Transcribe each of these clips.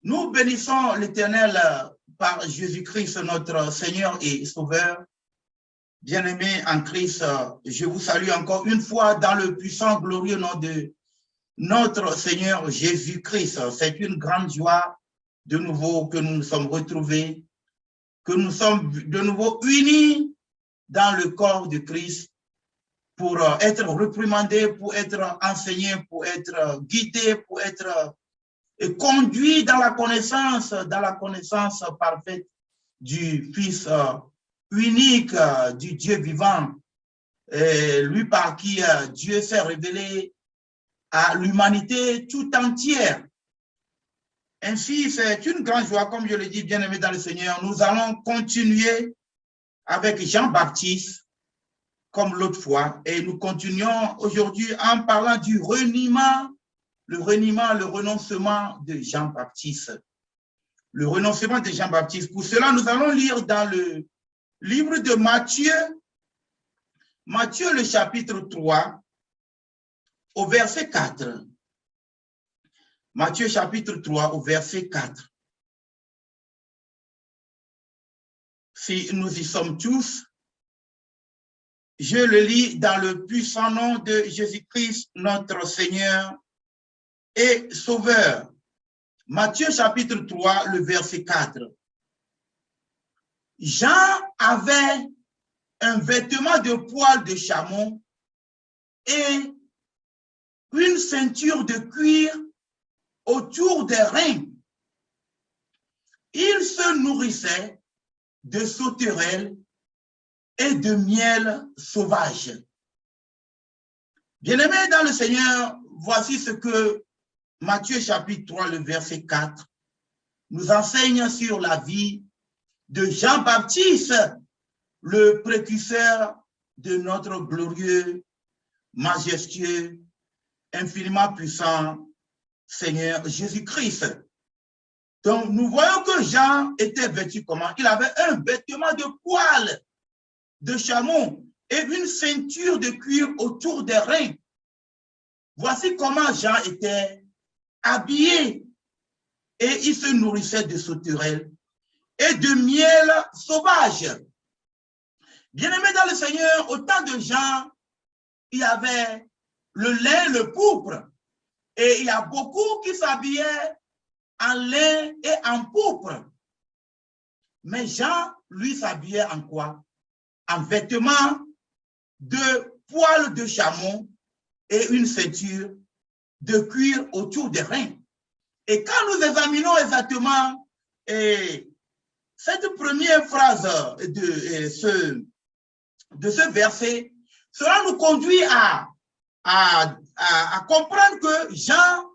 Nous bénissons l'Éternel par Jésus-Christ, notre Seigneur et Sauveur. Bien-aimés en Christ, je vous salue encore une fois dans le puissant, glorieux nom de notre Seigneur Jésus-Christ. C'est une grande joie de nouveau que nous nous sommes retrouvés, que nous sommes de nouveau unis dans le corps de Christ pour être réprimandés, pour être enseignés, pour être guidés, pour être conduits dans la connaissance parfaite du Fils unique du Dieu vivant, lui par qui Dieu s'est révélé à l'humanité tout entière. Ainsi, c'est une grande joie, comme je le dis, bien-aimés dans le Seigneur. Nous allons continuer avec Jean-Baptiste, comme l'autre fois, et nous continuons aujourd'hui en parlant du reniement, le renoncement de Jean-Baptiste. Le renoncement de Jean-Baptiste. Pour cela, nous allons lire dans le livre de Matthieu, Matthieu le chapitre 3, au verset 4. Matthieu chapitre 3, au verset 4. Si nous y sommes tous, je le lis dans le puissant nom de Jésus-Christ, notre Seigneur et Sauveur. Matthieu chapitre 3, le verset 4. Jean avait un vêtement de poil de chameau et une ceinture de cuir autour des reins. Il se nourrissait de sauterelles et de miel sauvage. Bien-aimés dans le Seigneur, voici ce que Matthieu chapitre 3, le verset 4, nous enseigne sur la vie de Jean-Baptiste, le précurseur de notre glorieux, majestueux, infiniment puissant Seigneur Jésus-Christ. Donc, nous voyons que Jean était vêtu comment? Il avait un vêtement de poil de chameau et une ceinture de cuir autour des reins. Voici comment Jean était habillé et il se nourrissait de sauterelles et de miel sauvage. Bien-aimés dans le Seigneur, au temps de Jean, il y avait le lin, le pourpre. Et il y a beaucoup qui s'habillaient en lin et en pourpre. Mais Jean, lui, s'habillait en quoi? En vêtements de poil de chameau et une ceinture de cuir autour des reins. Et quand nous examinons exactement cette première phrase de ce verset, cela nous conduit à comprendre que Jean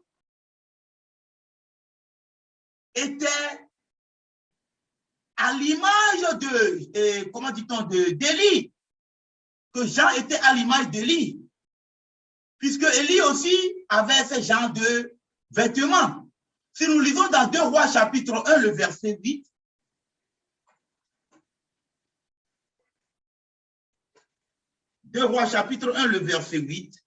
était à l'image de, comment dit-on, d'Élie, que Jean était à l'image d'Élie, puisque Élie aussi avait ce genre de vêtements. Si nous lisons dans 2 Rois chapitre 1, le verset 8, 2 Rois chapitre 1, le verset 8,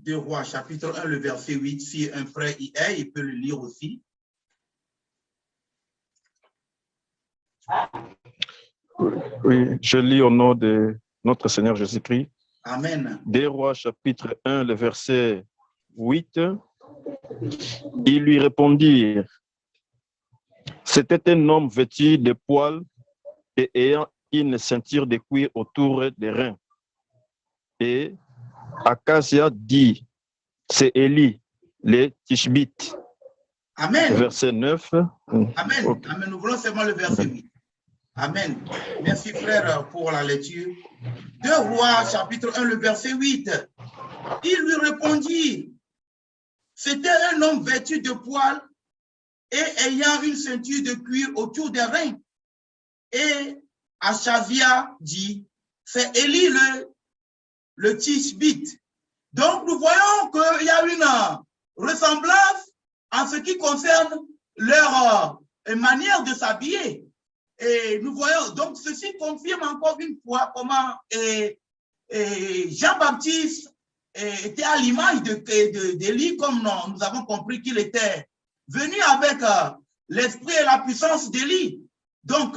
Deux Rois, chapitre 1, le verset 8, si un frère y est, il peut le lire aussi. Oui, je lis au nom de notre Seigneur Jésus-Christ. Amen. Deux Rois, chapitre 1, le verset 8. Ils lui répondirent, c'était un homme vêtu de poils et ayant une ceinture de cuir autour des reins. Et Acacia dit, c'est Élie, le Tishbite. Amen. Verset 9. Amen. Okay. Amen. Nous voulons seulement le verset 8. Amen. Merci frère pour la lecture. 2 Rois, chapitre 1, le verset 8. Il lui répondit, c'était un homme vêtu de poils et ayant une ceinture de cuir autour des reins. Et Achazia dit, c'est Élie le Tishbite. Donc nous voyons qu'il y a une ressemblance en ce qui concerne leur manière de s'habiller. Et nous voyons, donc ceci confirme encore une fois comment Jean-Baptiste était à l'image d'Élie, comme nous avons compris qu'il était venu avec l'esprit et la puissance d'Élie. Donc,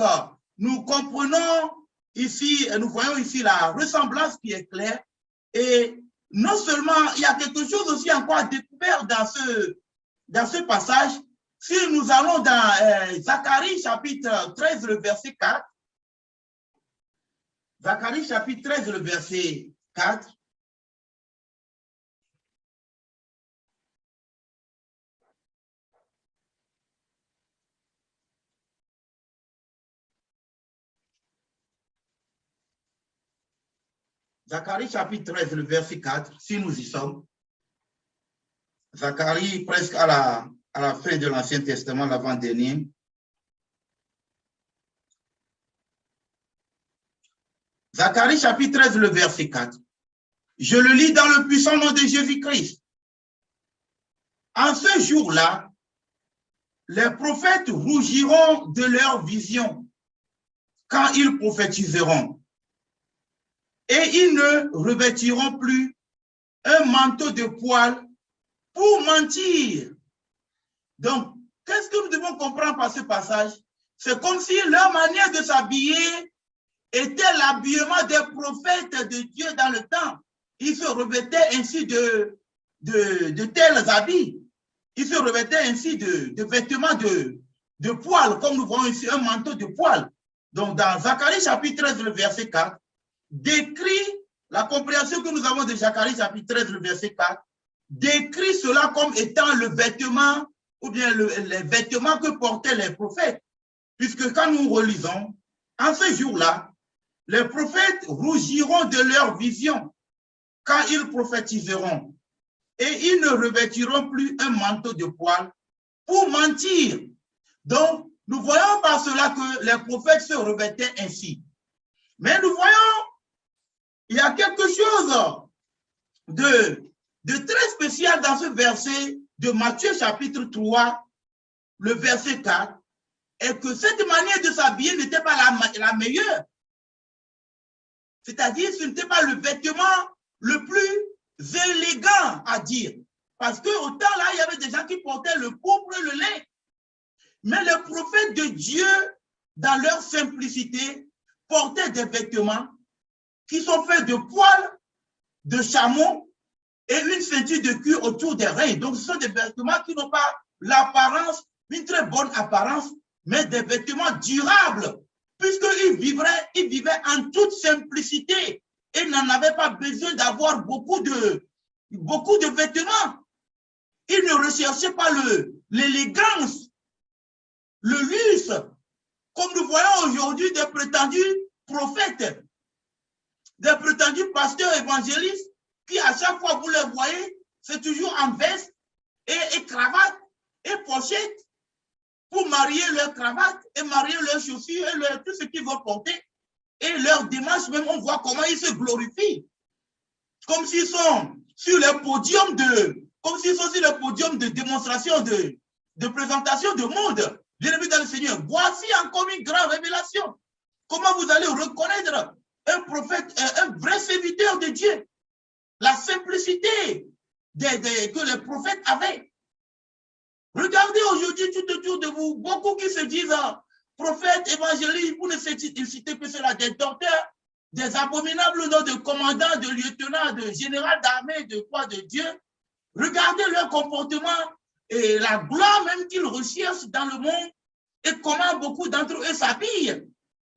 nous comprenons ici, nous voyons ici la ressemblance qui est claire. Et non seulement, il y a quelque chose aussi encore à découvrir dans ce passage. Si nous allons dans Zacharie chapitre 13, le verset 4, Zacharie chapitre 13, le verset 4, Zacharie chapitre 13, le verset 4, si nous y sommes. Zacharie, presque à la fin de l'Ancien Testament, l'avant-dernier. Zacharie chapitre 13, le verset 4. Je le lis dans le puissant nom de Jésus-Christ. En ce jour-là, les prophètes rougiront de leur vision quand ils prophétiseront. Et ils ne revêtiront plus un manteau de poil pour mentir. Donc, qu'est-ce que nous devons comprendre par ce passage? C'est comme si leur manière de s'habiller était l'habillement des prophètes de Dieu dans le temps. Ils se revêtaient ainsi de tels habits. Ils se revêtaient ainsi de vêtements de poil, comme nous voyons ici, un manteau de poil. Donc, dans Zacharie chapitre 13, le verset 4, décrit la compréhension que nous avons de Zacharie chapitre 13, le verset 4, décrit cela comme étant le vêtement, ou bien les vêtements que portaient les prophètes. Puisque quand nous relisons, en ce jour-là, les prophètes rougiront de leur vision quand ils prophétiseront, et ils ne revêtiront plus un manteau de poil pour mentir. Donc, nous voyons par cela que les prophètes se revêtaient ainsi. Mais nous voyons, il y a quelque chose de très spécial dans ce verset de Matthieu chapitre 3, le verset 4, et que cette manière de s'habiller n'était pas la meilleure. C'est-à-dire, ce n'était pas le vêtement le plus élégant à dire. Parce qu'au temps là, il y avait des gens qui portaient le pourpre et le lin. Mais les prophètes de Dieu, dans leur simplicité, portaient des vêtements qui sont faits de poils, de chameau et une ceinture de cuir autour des reins. Donc, ce sont des vêtements qui n'ont pas l'apparence, une très bonne apparence, mais des vêtements durables, puisqu'ils vivaient en toute simplicité et n'en avaient pas besoin d'avoir beaucoup de vêtements. Ils ne recherchaient pas l'élégance, le luxe, comme nous voyons aujourd'hui des prétendus prophètes, des prétendus pasteurs évangélistes qui, à chaque fois vous les voyez, c'est toujours en veste et cravate et pochette pour marier leur cravate et marier leurs chaussures et tout ce qu'ils vont porter. Et leur démarche, même, on voit comment ils se glorifient. Comme s'ils sont sur le podium de démonstration, de présentation de monde. Bien-aimés dans le Seigneur, voici encore une grande révélation. Comment vous allez reconnaître un prophète, un vrai serviteur de Dieu? La simplicité que les prophètes avaient. Regardez aujourd'hui tout autour de vous, beaucoup qui se disent prophètes, évangélistes, vous ne citez que cela, des docteurs, des abominables noms de commandants, de lieutenants, de généraux d'armée, de quoi de Dieu. Regardez leur comportement et la gloire même qu'ils recherchent dans le monde et comment beaucoup d'entre eux s'habillent.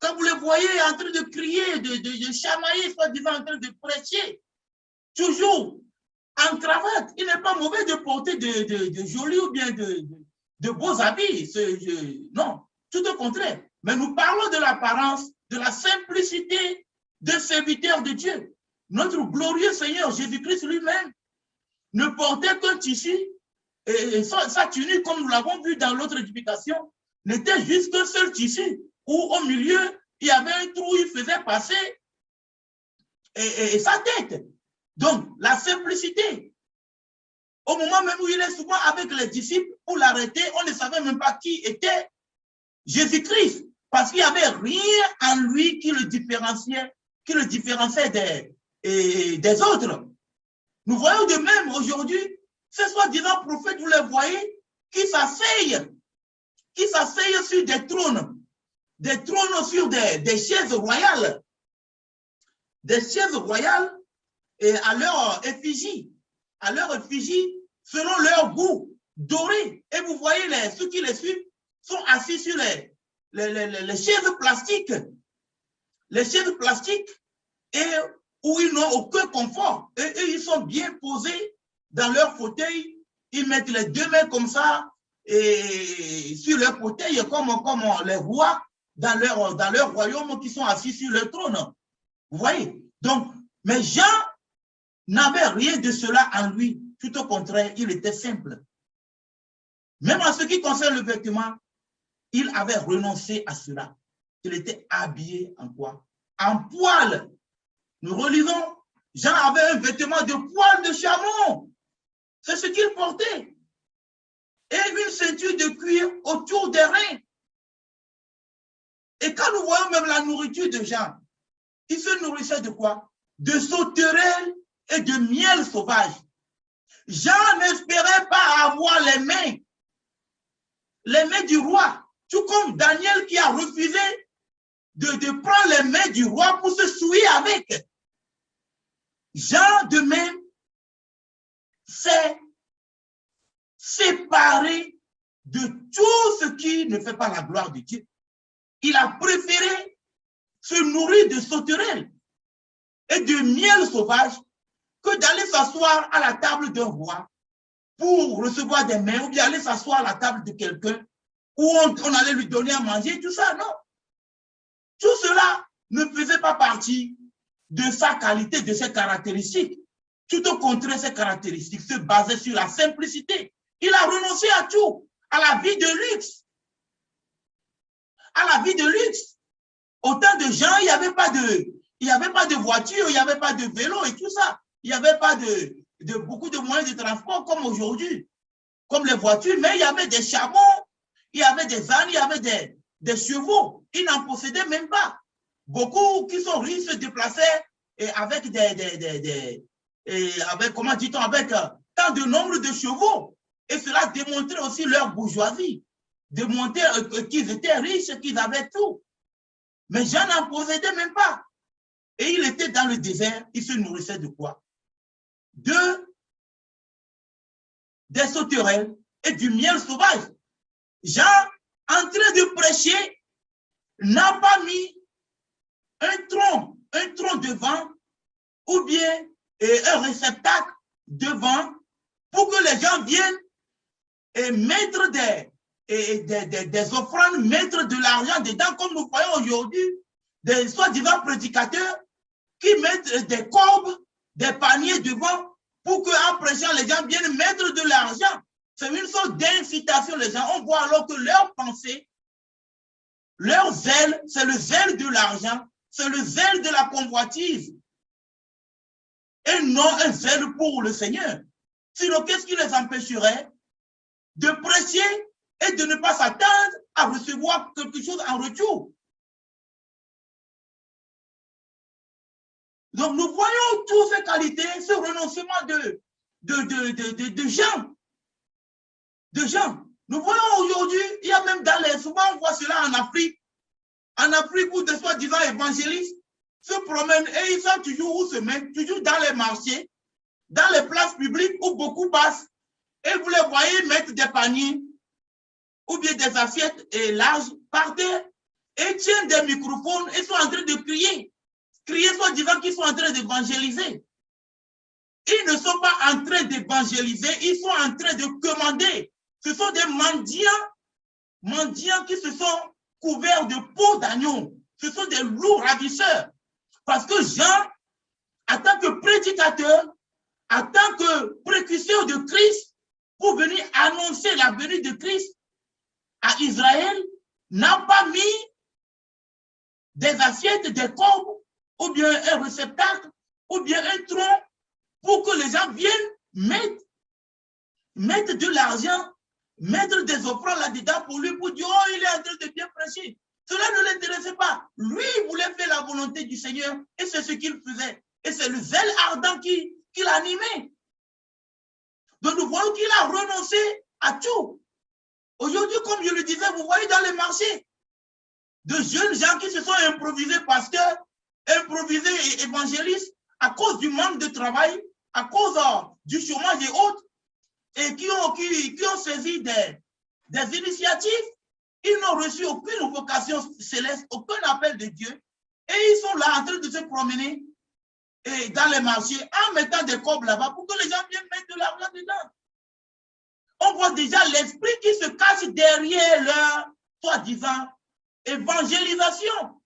Quand vous les voyez en train de crier, de chamailler, soi-disant en train de prêcher, toujours en cravate, il n'est pas mauvais de porter de jolis ou bien de beaux habits. Non, tout au contraire. Mais nous parlons de l'apparence, de la simplicité de serviteurs de Dieu. Notre glorieux Seigneur Jésus-Christ lui-même ne portait qu'un tissu et sa tunique, comme nous l'avons vu dans l'autre édification, n'était juste qu'un seul tissu où au milieu, il y avait un trou, il faisait passer et sa tête. Donc, la simplicité. Au moment même où il est souvent avec les disciples pour l'arrêter, on ne savait même pas qui était Jésus-Christ, parce qu'il n'y avait rien en lui qui le différenciait des autres. Nous voyons de même aujourd'hui, ces soi-disant prophètes, vous les voyez, qui s'asseyent sur des trônes sur des chaises royales, et à leur effigie, selon leur goût, doré. Et vous voyez, ceux qui les suivent sont assis sur les chaises plastiques, et où ils n'ont aucun confort. Et ils sont bien posés dans leur fauteuil. Ils mettent les deux mains comme ça et sur leur fauteuil, comme les rois dans leur royaume qui sont assis sur le trône. Vous voyez? Donc, mais Jean n'avait rien de cela en lui. Tout au contraire, il était simple. Même en ce qui concerne le vêtement, il avait renoncé à cela. Il était habillé en quoi? En poil. Nous relisons, Jean avait un vêtement de poil de chameau. C'est ce qu'il portait. Et une ceinture de cuir autour des reins. Et quand nous voyons même la nourriture de Jean, il se nourrissait de quoi? De sauterelles et de miel sauvage. Jean n'espérait pas avoir les mains du roi, tout comme Daniel qui a refusé de prendre les mains du roi pour se souiller avec. Jean de même s'est séparé de tout ce qui ne fait pas la gloire de Dieu. Il a préféré se nourrir de sauterelles et de miel sauvage que d'aller s'asseoir à la table d'un roi pour recevoir des mains, ou bien aller s'asseoir à la table de quelqu'un où on allait lui donner à manger, tout ça, non. Tout cela ne faisait pas partie de sa qualité, de ses caractéristiques. Tout au contraire, ses caractéristiques se basaient sur la simplicité. Il a renoncé à tout, à la vie de luxe. À la vie de luxe. Au temps de Jean, il n'y avait pas de voiture, il n'y avait pas de vélo et tout ça. Il n'y avait pas de beaucoup de moyens de transport comme aujourd'hui, comme les voitures, mais il y avait des chameaux, il y avait des ânes, il y avait des chevaux. Ils n'en possédaient même pas. Beaucoup qui sont riches se déplaçaient avec comment dit-on, avec tant de nombre de chevaux. Et cela démontrait aussi leur bourgeoisie, démontrait qu'ils étaient riches, qu'ils avaient tout. Mais Jean n'en possédait même pas. Et il était dans le désert, il se nourrissait de quoi? Des sauterelles et du miel sauvage. Jean, en train de prêcher, n'a pas mis un tronc devant ou bien un réceptacle devant pour que les gens viennent et mettre des offrandes, mettre de l'argent dedans, comme nous voyons aujourd'hui, des soi-disant prédicateurs qui mettent des corbes, des paniers devant pour qu'en prêchant, les gens viennent mettre de l'argent. C'est une sorte d'incitation, les gens. On voit alors que leur pensée, leur zèle, c'est le zèle de l'argent, c'est le zèle de la convoitise. Et non un zèle pour le Seigneur. Sinon, qu'est-ce qui les empêcherait de prêcher et de ne pas s'attendre à recevoir quelque chose en retour? Donc, nous voyons toutes ces qualités, ce renoncement de Jean. De Jean. Nous voyons aujourd'hui, il y a même souvent on voit cela en Afrique où des soi-disant évangélistes se promènent et ils savent toujours où se mettre, toujours dans les marchés, dans les places publiques où beaucoup passent. Et vous les voyez mettre des paniers ou bien des assiettes larges par terre et tiennent des microphones et sont en train de crier. Crier soi-disant qu'ils sont en train d'évangéliser. Ils ne sont pas en train d'évangéliser, ils sont en train de commander. Ce sont des mendiants qui se sont couverts de peau d'agneau. Ce sont des loups ravisseurs. Parce que Jean, en tant que prédicateur, en tant que précurseur de Christ, pour venir annoncer la venue de Christ à Israël, n'a pas mis des assiettes, des corbes, ou bien un réceptacle, ou bien un tronc, pour que les gens viennent mettre mettre de l'argent, mettre des offrandes là-dedans pour lui, pour dire, oh, il est en train de bien prêcher. Cela ne l'intéressait pas. Lui, il voulait faire la volonté du Seigneur et c'est ce qu'il faisait. Et c'est le zèle ardent qui l'animait. Donc, nous voyons qu'il a renoncé à tout. Aujourd'hui, comme je le disais, vous voyez dans les marchés, de jeunes gens qui se sont improvisés pasteurs, improvisés évangélistes, à cause du manque de travail, à cause du chômage et autres, et qui ont saisi des initiatives. Ils n'ont reçu aucune vocation céleste, aucun appel de Dieu, et ils sont là en train de se promener et dans les marchés en mettant des cobs là-bas pour que les gens viennent mettre de l'argent dedans. On voit déjà l'esprit qui se cache derrière leur soi-disant évangélisation.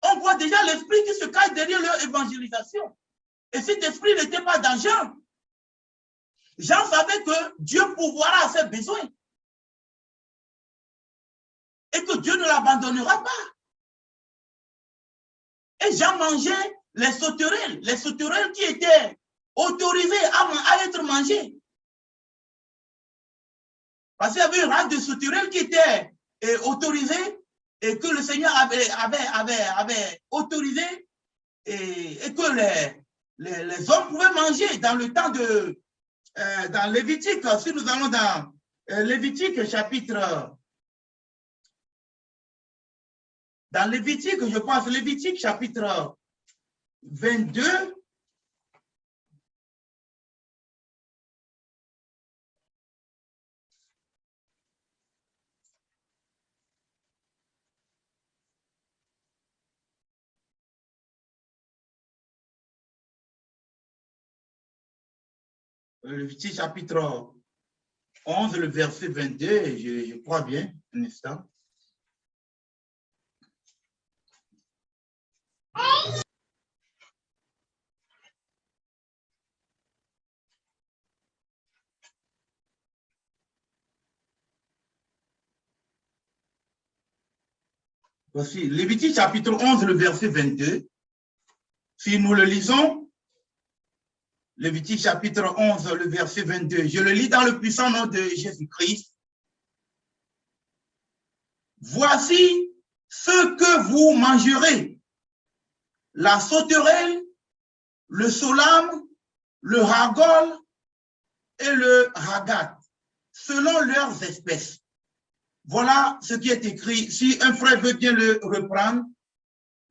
On voit déjà l'esprit qui se cache derrière leur évangélisation. Et cet esprit n'était pas dans Jean. Jean savait que Dieu pourvoira à ses besoins. Et que Dieu ne l'abandonnera pas. Et Jean mangeait les sauterelles qui étaient autorisées à être mangées. Parce qu'il y avait une race de sauterelles qui était autorisée et que le Seigneur avait autorisé et que les hommes pouvaient manger dans le temps de dans Lévitique. Si nous allons dans Lévitique chapitre dans Lévitique, je pense, Lévitique chapitre 22. Lévitique chapitre 11, le verset 22, je crois bien, un instant. Voici, Lévitique chapitre 11, le verset 22. Si nous le lisons, Lévitique chapitre 11, le verset 22, je le lis dans le puissant nom de Jésus-Christ. Voici ce que vous mangerez, la sauterelle, le solam, le ragol et le ragat, selon leurs espèces. Voilà ce qui est écrit. Si un frère veut bien le reprendre,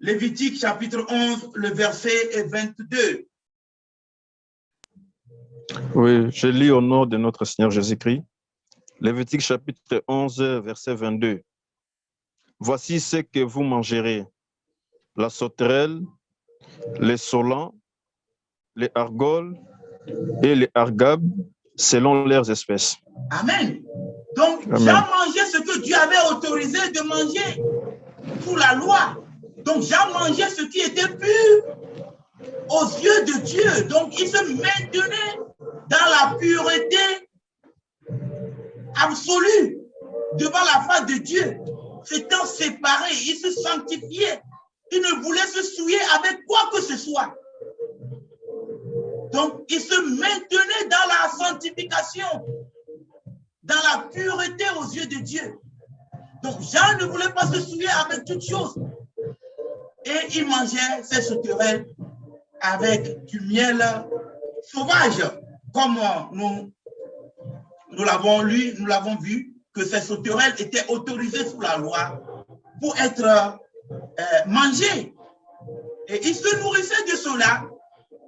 Lévitique chapitre 11, le verset 22. Oui, je lis au nom de notre Seigneur Jésus-Christ. Lévitique chapitre 11, verset 22. Voici ce que vous mangerez, la sauterelle, les solans, les argols et les argabes, selon leurs espèces. Amen. Donc, Jean mangeait ce que Dieu avait autorisé de manger sous la loi. Donc, Jean mangeait ce qui était pur aux yeux de Dieu. Donc, il se maintenait dans la pureté absolue devant la face de Dieu. S'étant séparé, il se sanctifiait. Il ne voulait se souiller avec quoi que ce soit. Donc, il se maintenait dans la sanctification, dans la pureté aux yeux de Dieu. Donc, Jean ne voulait pas se souiller avec toutes choses. Et il mangeait ses sauterelles avec du miel sauvage, comme nous l'avons lu, nous l'avons vu, que ces sauterelles étaient autorisées sous la loi pour être mangées. Et il se nourrissait de cela.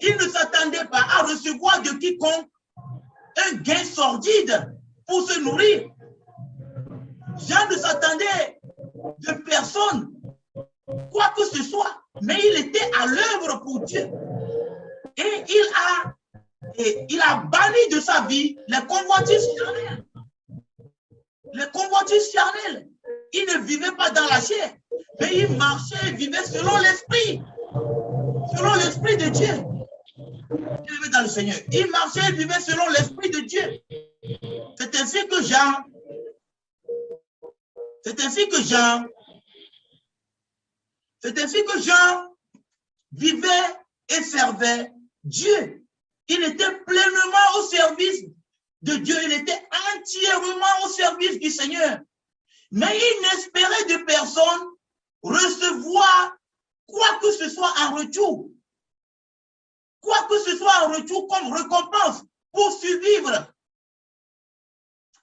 Il ne s'attendait pas à recevoir de quiconque un gain sordide pour se nourrir. Jean ne s'attendait de personne, quoi que ce soit, mais il était à l'œuvre pour Dieu. Et il a banni de sa vie les convoitises charnelles. Les convoitises charnelles. Il ne vivait pas dans la chair, mais il marchait et vivait selon l'esprit de Dieu. Il vivait dans le Seigneur. Il marchait et vivait selon l'esprit de Dieu. C'est ainsi que Jean vivait et servait Dieu. Il était pleinement au service de Dieu. Il était entièrement au service du Seigneur. Mais il n'espérait de personne recevoir quoi que ce soit en retour. Quoi que ce soit en retour comme récompense pour survivre.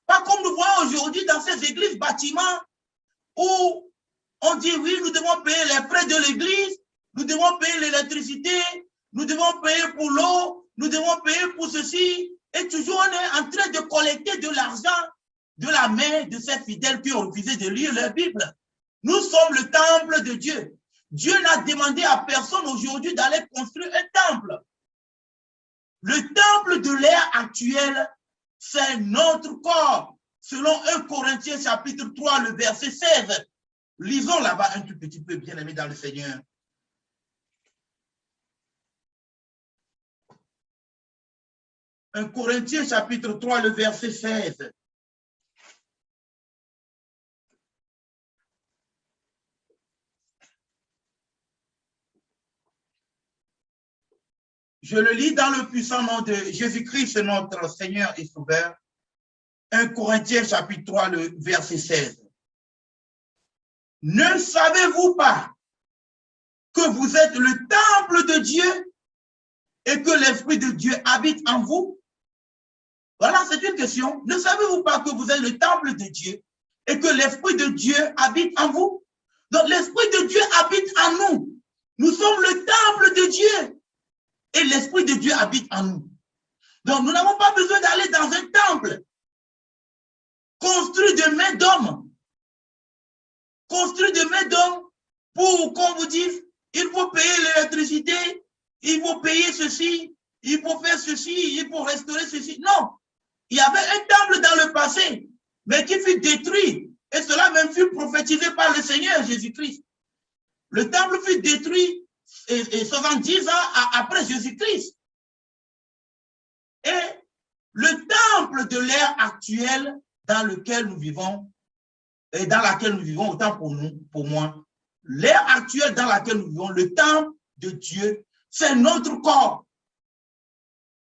Pas comme nous voyons aujourd'hui dans ces églises, bâtiments, où on dit oui, nous devons payer les frais de l'église, nous devons payer l'électricité, nous devons payer pour l'eau, nous devons payer pour ceci. Et toujours on est en train de collecter de l'argent de la main de ces fidèles qui ont refusé de lire leur Bible. Nous sommes le temple de Dieu. Dieu n'a demandé à personne aujourd'hui d'aller construire un temple. Le temple de l'ère actuelle, c'est notre corps. Selon 1 Corinthiens chapitre 3, le verset 16. Lisons là-bas un tout petit peu, bien aimé dans le Seigneur. 1 Corinthiens chapitre 3, le verset 16. Je le lis dans le puissant nom de Jésus-Christ, notre Seigneur et Sauveur. 1 Corinthiens chapitre 3, le verset 16. Ne savez-vous pas que vous êtes le temple de Dieu et que l'Esprit de Dieu habite en vous? Voilà, c'est une question. Ne savez-vous pas que vous êtes le temple de Dieu et que l'Esprit de Dieu habite en vous? Donc, l'Esprit de Dieu habite en nous. Nous sommes le temple de Dieu. Et l'Esprit de Dieu habite en nous. Donc, nous n'avons pas besoin d'aller dans un temple construit de mains d'hommes. Construit de mains d'hommes pour qu'on vous dise, il faut payer l'électricité, il faut payer ceci, il faut faire ceci, il faut restaurer ceci. Non. Il y avait un temple dans le passé, mais qui fut détruit. Et cela même fut prophétisé par le Seigneur Jésus-Christ. Le temple fut détruit et 70 ans après Jésus-Christ. Et le temple de l'ère actuelle dans lequel nous vivons, et dans laquelle nous vivons, autant pour nous, pour moi, l'ère actuelle dans laquelle nous vivons, le temple de Dieu, c'est notre corps.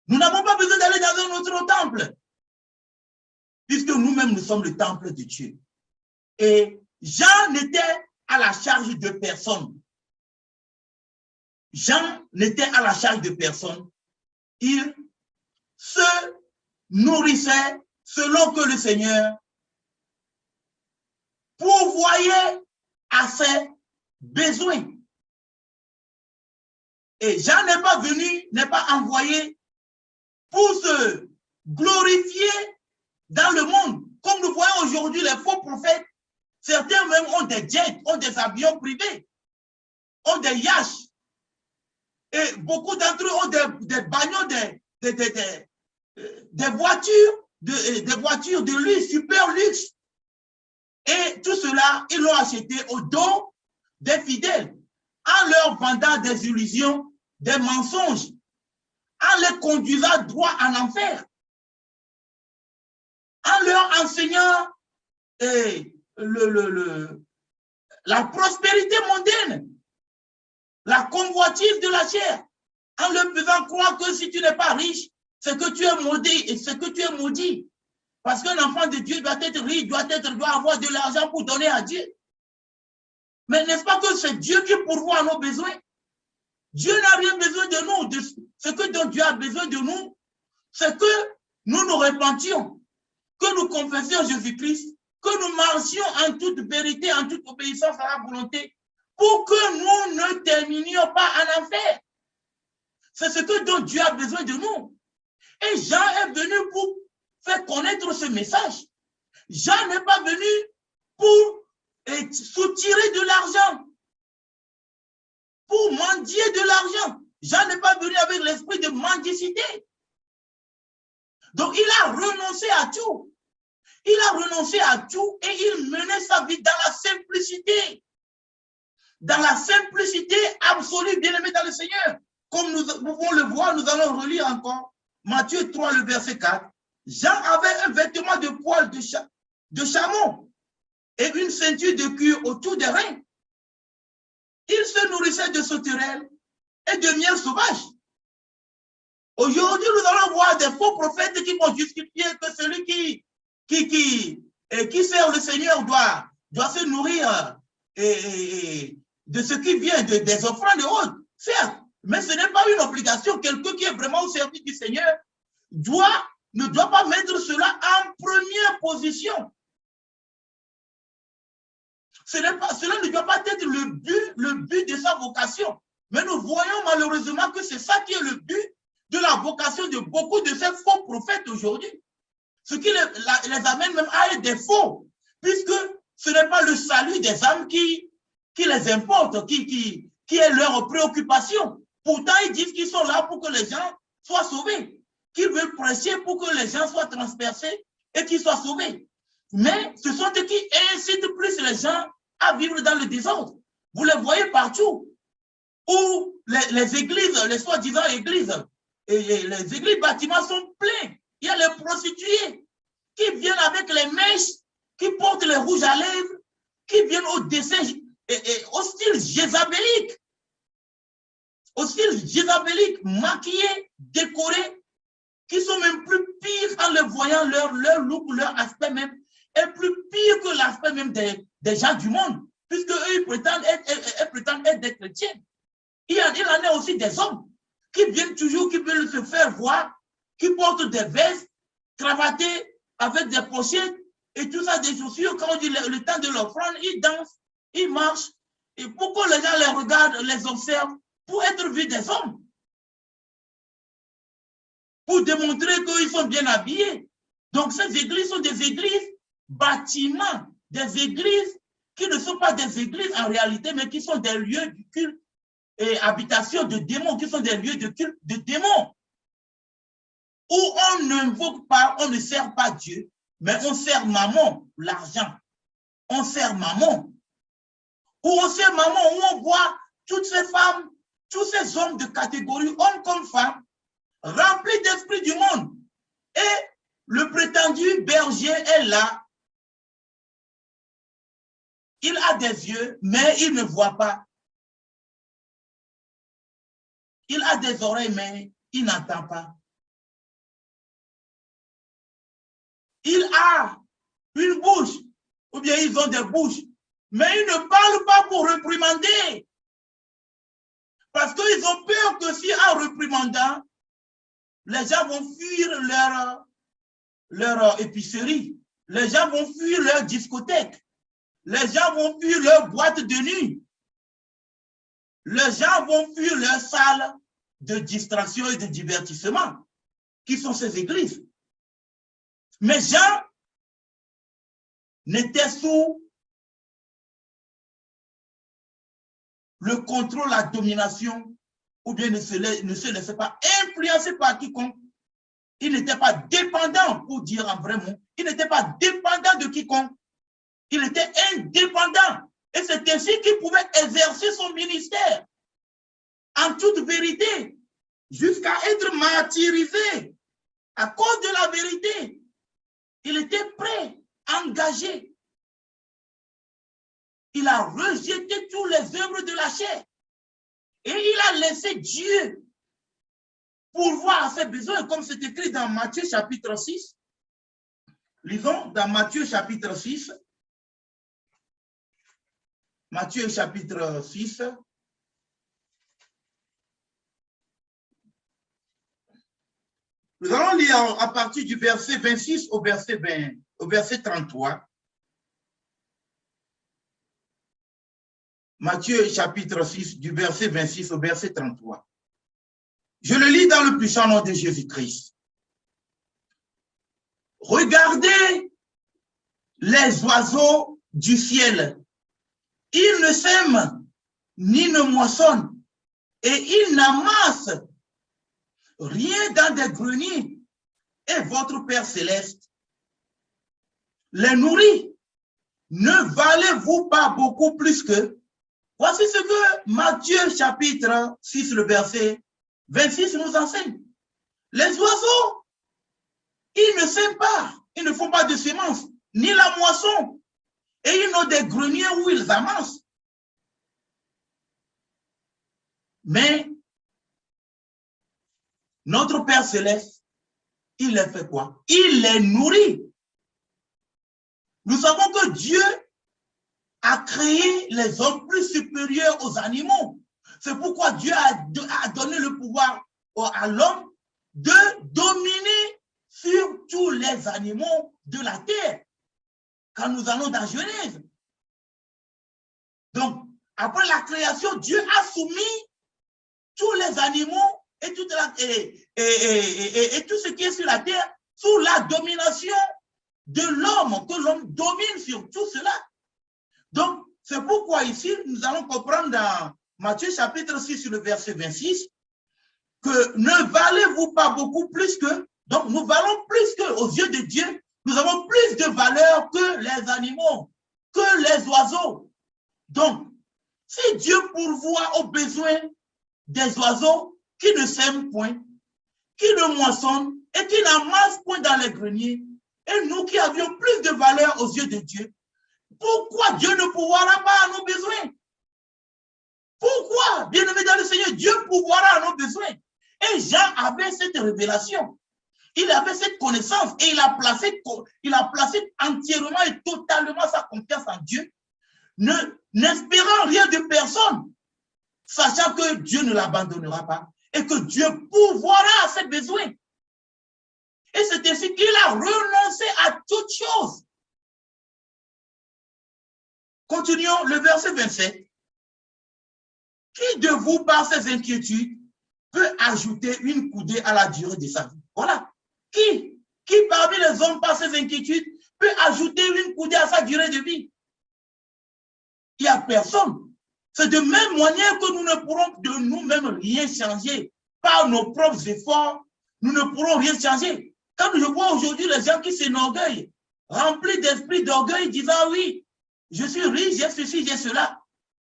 Nous n'avons pas besoin d'aller dans un autre temple, puisque nous-mêmes, nous sommes le temple de Dieu. Et Jean n'était à la charge de personne. Jean n'était à la charge de personne. Il se nourrissait selon que le Seigneur pourvoyait à ses besoins. Et Jean n'est pas venu, n'est pas envoyé pour se glorifier dans le monde. Comme nous voyons aujourd'hui les faux prophètes, certains même ont des jets, ont des avions privés, ont des yachts. Et beaucoup d'entre eux ont des bagnoles, des voitures de luxe, super luxe. Et tout cela, ils l'ont acheté au dos des fidèles, en leur vendant des illusions, des mensonges, en les conduisant droit en enfer, en leur enseignant la prospérité mondaine, la convoitise de la chair, en leur faisant croire que si tu n'es pas riche, c'est que tu es maudit et c'est que tu es maudit. Parce qu'un enfant de Dieu doit être riche, doit avoir de l'argent pour donner à Dieu. Mais n'est-ce pas que c'est Dieu qui pourvoit à nos besoins? Dieu n'a rien besoin de nous. Ce que Dieu a besoin de nous, c'est que nous nous repentions, que nous confessions Jésus-Christ, que nous marchions en toute vérité, en toute obéissance à la volonté, pour que nous ne terminions pas en enfer. C'est ce que Dieu a besoin de nous. Et Jean est venu pour faire connaître ce message. Jean n'est pas venu pour soutirer de l'argent, pour mendier de l'argent. Jean n'est pas venu avec l'esprit de mendicité. Donc, il a renoncé à tout. Il a renoncé à tout et il menait sa vie dans la simplicité. Dans la simplicité absolue, bien-aimé dans le Seigneur. Comme nous pouvons le voir, nous allons relire encore Matthieu 3, le verset 4. Jean avait un vêtement de poil de chameau et une ceinture de cuir autour des reins. Il se nourrissait de sauterelles et de miel sauvage. Aujourd'hui, nous allons voir des faux prophètes qui vont justifier que celui qui sert le Seigneur doit se nourrir de ce qui vient des offrandes et autres. Certes, mais ce n'est pas une obligation. Quelqu'un qui est vraiment au service du Seigneur ne doit pas mettre cela en première position. Cela ne doit pas être le but de sa vocation. Mais nous voyons malheureusement que c'est ça qui est le but de la vocation de beaucoup de ces faux prophètes aujourd'hui. Ce qui les amène même à être des faux, puisque ce n'est pas le salut des âmes qui les importe, qui est leur préoccupation. Pourtant, ils disent qu'ils sont là pour que les gens soient sauvés, qu'ils veulent prêcher pour que les gens soient transpercés et qu'ils soient sauvés. Mais ce sont eux qui incitent plus les gens à vivre dans le désordre. Vous les voyez partout, où les églises, les soi-disant églises, et les églises bâtiments sont pleins. Il y a les prostituées qui viennent avec les mèches, qui portent les rouges à lèvres, qui viennent au dessin au style jézabélique, maquillés, décorés, qui sont même plus pires en les voyant, leur look, leur aspect même, est plus pire que l'aspect même des gens du monde, puisque eux, ils prétendent être des chrétiens. Il en est aussi des hommes qui viennent toujours, qui veulent se faire voir, qui portent des vestes, cravatés avec des pochettes et tout ça, des chaussures. Quand on dit le temps de l'offrande, ils dansent, ils marchent. Et pourquoi les gens les regardent, les observent? Pour être vus des hommes. Pour démontrer qu'ils sont bien habillés. Donc ces églises sont des églises bâtiments, des églises qui ne sont pas des églises en réalité, mais qui sont des lieux du culte et habitation de démons, qui sont des lieux de culte de démons, où on n'invoque pas, on ne sert pas Dieu, mais on sert maman, l'argent. On sert maman. Où on sert maman, où on voit toutes ces femmes, tous ces hommes de catégorie, hommes comme femmes, remplis d'esprit du monde. Et le prétendu berger est là. Il a des yeux, mais il ne voit pas. Il a des oreilles, mais il n'entend pas. Il a une bouche, ou bien ils ont des bouches, mais ils ne parlent pas pour réprimander. Parce qu'ils ont peur que si en réprimandant, les gens vont fuir leur épicerie, les gens vont fuir leur discothèque, les gens vont fuir leur boîte de nuit, les gens vont fuir leur salle de distraction et de divertissement, qui sont ces églises. Mais Jean n'était sous le contrôle, la domination, ou bien ne se laissait pas influencer par quiconque. Il n'était pas dépendant, pour dire en vrai mot, il n'était pas dépendant de quiconque. Il était indépendant. Et c'est ainsi qu'il pouvait exercer son ministère en toute vérité, jusqu'à être martyrisé à cause de la vérité. Il était prêt, engagé. Il a rejeté toutes les œuvres de la chair. Et il a laissé Dieu pourvoir à ses besoins, comme c'est écrit dans Matthieu chapitre 6. Lisons dans Matthieu chapitre 6. Matthieu chapitre 6. Nous allons lire à partir du verset 26 au verset 33. Matthieu chapitre 6, du verset 26 au verset 33. Je le lis dans le puissant nom de Jésus-Christ. Regardez les oiseaux du ciel. Ils ne sèment ni ne moissonnent et ils n'amassent rien dans des greniers. Et votre Père céleste les nourrit. Ne valez-vous pas beaucoup plus que... Voici ce que Matthieu chapitre 6, le verset 26 nous enseigne. Les oiseaux, ils ne sèment pas, ils ne font pas de semences, ni la moisson. Et ils ont des greniers où ils amassent. Mais notre Père Céleste, il les fait quoi? Il les nourrit. Nous savons que Dieu a créé les hommes plus supérieurs aux animaux. C'est pourquoi Dieu a donné le pouvoir à l'homme de dominer sur tous les animaux de la terre. Quand nous allons dans Genèse. Donc, après la création, Dieu a soumis tous les animaux et tout ce qui est sur la terre sous la domination de l'homme, que l'homme domine sur tout cela. Donc, c'est pourquoi ici, nous allons comprendre dans Matthieu chapitre 6, sur le verset 26, que ne valez-vous pas beaucoup plus que, donc nous valons plus que, aux yeux de Dieu, nous avons plus de valeur que les animaux, que les oiseaux. Donc, si Dieu pourvoit aux besoins des oiseaux qui ne sèment point, qui ne moissonnent et qui n'amassent point dans les greniers, et nous qui avions plus de valeur aux yeux de Dieu, pourquoi Dieu ne pourvoira pas à nos besoins? Pourquoi, bien-aimé dans le Seigneur, Dieu pourvoira à nos besoins? Et Jean avait cette révélation. Il avait cette connaissance et il a placé entièrement et totalement sa confiance en Dieu, n'espérant rien de personne, sachant que Dieu ne l'abandonnera pas et que Dieu pourvoira à ses besoins. Et c'est ainsi qu'il a renoncé à toutes choses. Continuons le verset 27. Qui de vous, par ses inquiétudes, peut ajouter une coudée à la durée de sa vie? Voilà. Qui parmi les hommes, par ses inquiétudes, peut ajouter une coudée à sa durée de vie? Il n'y a personne. C'est de même manière que nous ne pourrons de nous-mêmes rien changer. Par nos propres efforts, nous ne pourrons rien changer. Quand je vois aujourd'hui les gens qui s'enorgueillent, remplis d'esprit d'orgueil, disant oui, je suis riche, j'ai ceci, j'ai cela.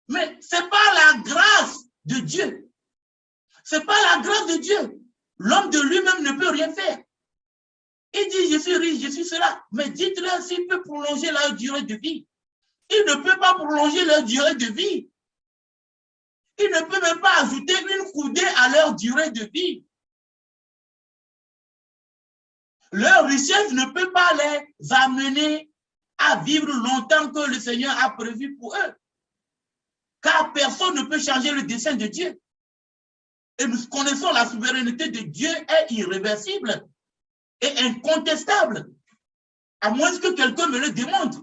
Mais ce n'est pas la grâce de Dieu. Ce n'est pas la grâce de Dieu. L'homme de lui-même ne peut rien faire. Il dit, je suis riche, je suis cela. Mais dites-leur s'il peut prolonger leur durée de vie. Il ne peut pas prolonger leur durée de vie. Il ne peut même pas ajouter une coudée à leur durée de vie. Leur richesse ne peut pas les amener à vivre longtemps que le Seigneur a prévu pour eux. Car personne ne peut changer le dessein de Dieu. Et nous connaissons la souveraineté de Dieu est irréversible et incontestable, à moins que quelqu'un me le démontre.